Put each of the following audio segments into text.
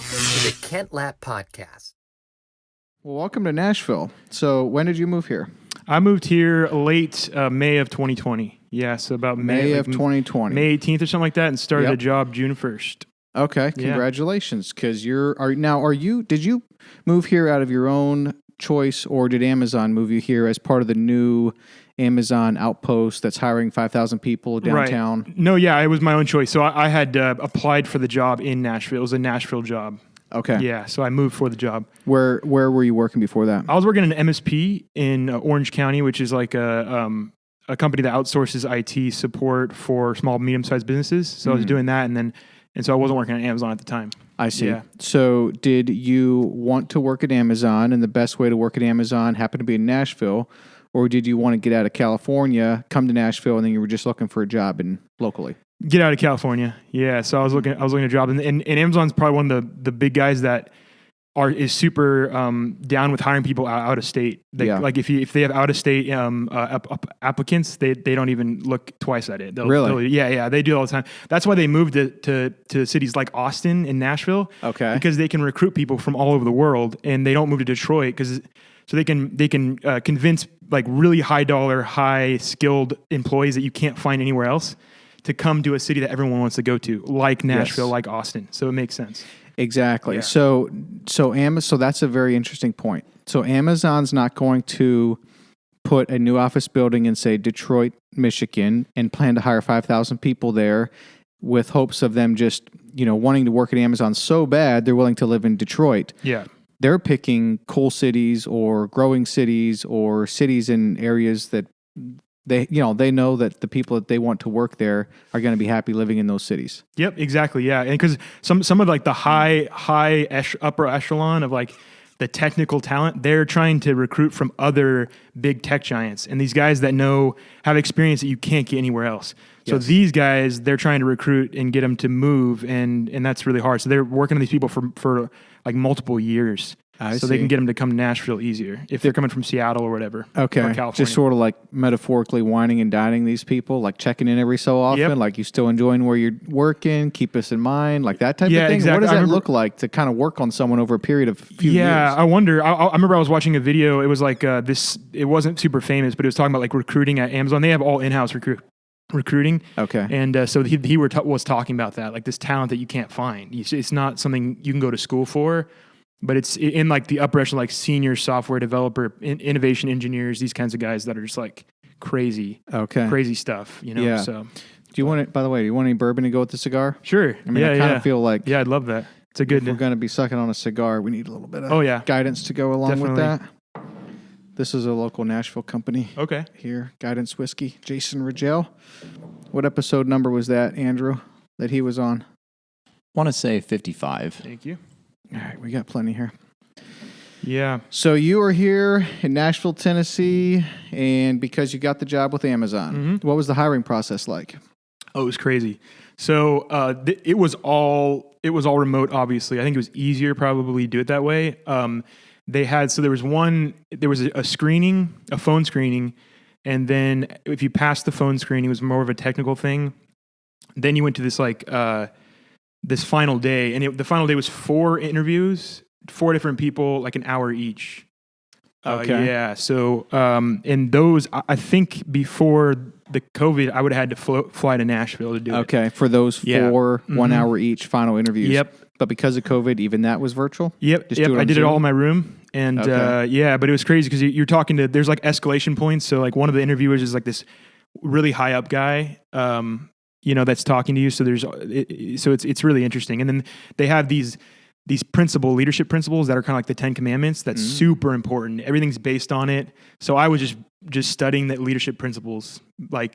to the Kent Lapp Podcast. Well, welcome to Nashville. So when did you move here? I moved here late May of 2020. Yeah, so about May of 2020. May 18th or something like that, and started a job June 1st. Okay, congratulations. Because did you move here out of your own choice, or did Amazon move you here as part of the new Amazon outpost that's hiring 5,000 people downtown? Right. No, yeah, it was my own choice. So I had applied for the job in Nashville. It was a Nashville job. Okay. Yeah, so I moved for the job. Where were you working before that? I was working in an MSP in Orange County, which is like a company that outsources IT support for small, medium-sized businesses. So I was doing that, and so I wasn't working at Amazon at the time. I see. Yeah. So did you want to work at Amazon, and the best way to work at Amazon happened to be in Nashville, or did you want to get out of California, come to Nashville, and then you were just looking for a job locally? Get out of California. Yeah. So I was looking at a job, and Amazon's probably one of the big guys that is super down with hiring people out of state. Like if they have out of state applicants, they don't even look twice at it. Really? They do all the time. That's why they moved to cities like Austin and Nashville. Okay. Because they can recruit people from all over the world, and they don't move to Detroit so they can convince like really high dollar, high skilled employees that you can't find anywhere else to come to a city that everyone wants to go to, like Nashville, like Austin. So it makes sense. Exactly. Yeah. So that's a very interesting point. So Amazon's not going to put a new office building in, say, Detroit, Michigan, and plan to hire 5,000 people there with hopes of them just, wanting to work at Amazon so bad they're willing to live in Detroit. Yeah. They're picking cool cities or growing cities or cities in areas that they know that the people that they want to work there are going to be happy living in those cities. Yep, exactly. Yeah, and because some of like the upper echelon of like the technical talent, they're trying to recruit from other big tech giants, and these guys that have experience that you can't get anywhere else. So these guys, they're trying to recruit and get them to move, and that's really hard. So they're working on these people for like multiple years. They can get them to come to Nashville easier if they're coming from Seattle or whatever. Okay. Or California. Just sort of like metaphorically whining and dining these people, like checking in every so often, like you still enjoying where you're working, keep us in mind, like that type of thing. Exactly. What does that look like to kind of work on someone over a period of few years? Yeah, I wonder. I remember I was watching a video. It was like it wasn't super famous, but it was talking about like recruiting at Amazon. They have all in-house recruiting. Okay. And so he was talking about that, like this talent that you can't find. It's not something you can go to school for. But it's in like the upper echelon, like senior software developer, innovation engineers, these kinds of guys that are just like crazy stuff, Yeah. So, do you want it? By the way, do you want any bourbon to go with the cigar? Sure. I mean, I kind of feel like I'd love that. It's a good. If we're going to be sucking on a cigar, we need a little bit of guidance to go along with that. This is a local Nashville company. Okay. Here, Guidance Whiskey, Jason Rigel. What episode number was that, Andrew, that he was on? Want to say 55. Thank you. All right, we got plenty here. Yeah. So you are here in Nashville, Tennessee, and because you got the job with Amazon, what was the hiring process like? Oh, it was crazy. So it was all remote. Obviously, I think it was easier probably to do it that way. There was a screening, a phone screening, and then if you passed the phone screening, it was more of a technical thing. Then you went to this like this final day, and the final day was 4 interviews, 4 different people, like an hour each. Okay. So, and those, I think before the COVID, I would have had to fly to Nashville to do it. Okay, for those 4 1 hour each final interviews. Yep. But because of COVID, even that was virtual? Yep. I did it all in my room. And Okay. But it was crazy because you're talking to, there's like escalation points. So like one of the interviewers is like this really high up guy, that's talking to you. So it's really interesting. And then they have these leadership principles that are kind of like the 10 Commandments. That's super important. Everything's based on it. So I was just studying the leadership principles for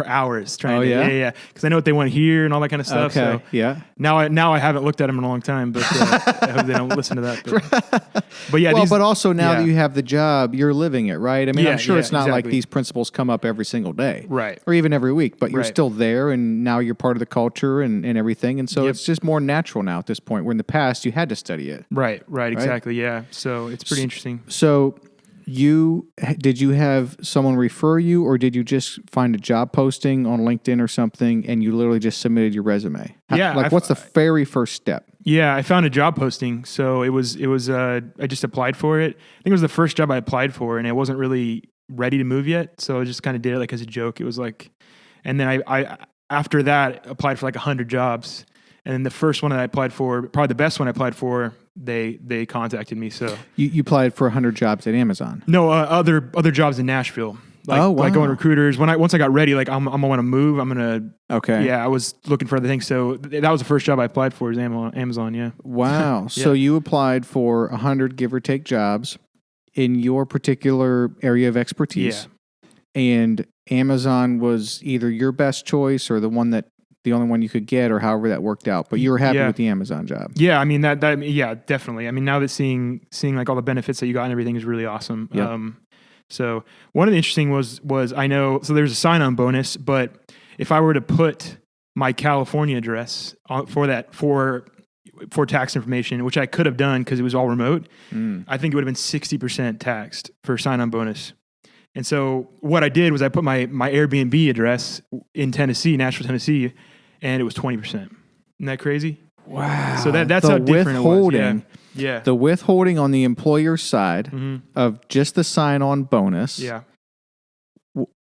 hours trying to because I know what they want here and all that kind of stuff. Okay. So now I haven't looked at them in a long time, but I hope they don't listen to that. But yeah, but also now that you have the job, you're living it, right? I mean, I'm sure it's not like these principles come up every single day, right, or even every week, but you're still there, and now you're part of the culture and everything, and so it's just more natural now at this point. Where in the past you had to study it, right, exactly, yeah. So it's pretty interesting. So Did you have someone refer you, or did you just find a job posting on LinkedIn or something and you literally just submitted your resume? Yeah, What's the very first step? Yeah, I found a job posting. So it was I just applied for it. I think it was the first job I applied for, and I wasn't really ready to move yet. So I just kind of did it like as a joke. It was like, and then I after that applied for like 100 jobs. And then the first one that I applied for, probably the best one I applied for, they contacted me. So you applied for 100 jobs at Amazon? No, other jobs in Nashville. Like, oh, wow. Like going recruiters. Once I got ready, like I'm gonna want to move. I'm gonna. Okay. Yeah, I was looking for other things. So that was the first job I applied for. Is Amazon. Yeah. Wow. Yeah. So you applied for 100 give or take jobs in your particular area of expertise, and Amazon was either your best choice or the only one you could get, or however that worked out. But you were happy with the Amazon job. Yeah, I mean that yeah, definitely. I mean, now that seeing like all the benefits that you got and everything is really awesome. Yep. So one of the interesting was I know, so there's a sign-on bonus, but if I were to put my California address for tax information, which I could have done because it was all remote, I think it would have been 60% taxed for sign-on bonus. And so what I did was I put my Airbnb address in Tennessee, Nashville, Tennessee, and it was 20%. Isn't that crazy? Wow. So that's how different it was. Yeah. The withholding on the employer's side of just the sign-on bonus. Yeah.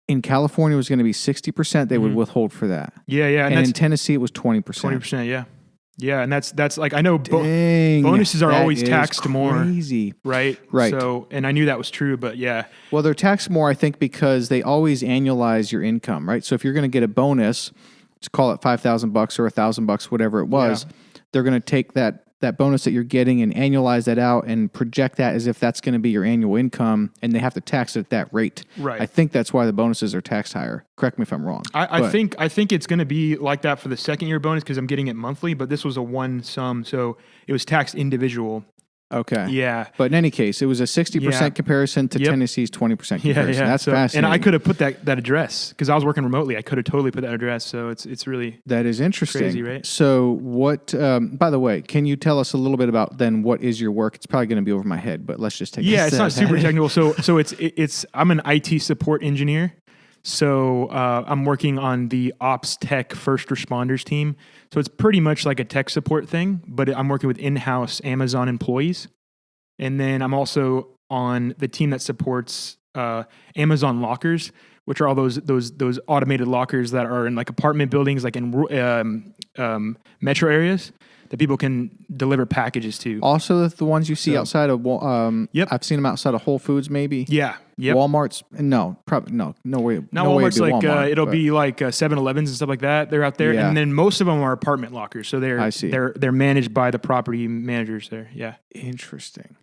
In California, it was going to be 60%. They would withhold for that. Yeah, yeah. And in Tennessee, it was 20%. 20%, yeah. Yeah, and that's like, I know Dang, bonuses are always taxed crazy. more. Crazy. Right? Right. So, and I knew that was true, but yeah. Well, they're taxed more, I think, because they always annualize your income, right? So if you're going to get a bonus, let's call it $5,000 or $1,000, whatever it was, they're going to take that bonus that you're getting and annualize that out and project that as if that's going to be your annual income, and they have to tax it at that rate. Right. I think that's why the bonuses are taxed higher. Correct me if I'm wrong. I think it's going to be like that for the second year bonus because I'm getting it monthly, but this was a one sum, so it was taxed individual. Okay. Yeah. But in any case, it was a 60% comparison to Tennessee's 20% comparison. Yeah. That's fascinating. And I could have put that address because I was working remotely. I could have totally put that address. So it's really that is interesting. Crazy, right? So what? By the way, can you tell us a little bit about then what is your work? It's probably going to be over my head, but let's just take. It's not super technical. So it's I'm an IT support engineer. So I'm working on the ops tech first responders team. So it's pretty much like a tech support thing, but I'm working with in-house Amazon employees. And then I'm also on the team that supports Amazon lockers, which are all those automated lockers that are in like apartment buildings, like in metro areas that people can deliver packages to. Also, the ones you see outside of, I've seen them outside of Whole Foods, maybe. Yeah. Yep. Walmart's, no, probably no way. Not no Walmart's way like Walmart, it'll be like 7-Elevens and stuff like that. They're out there, and then most of them are apartment lockers. So they're managed by the property managers there. Yeah. Interesting.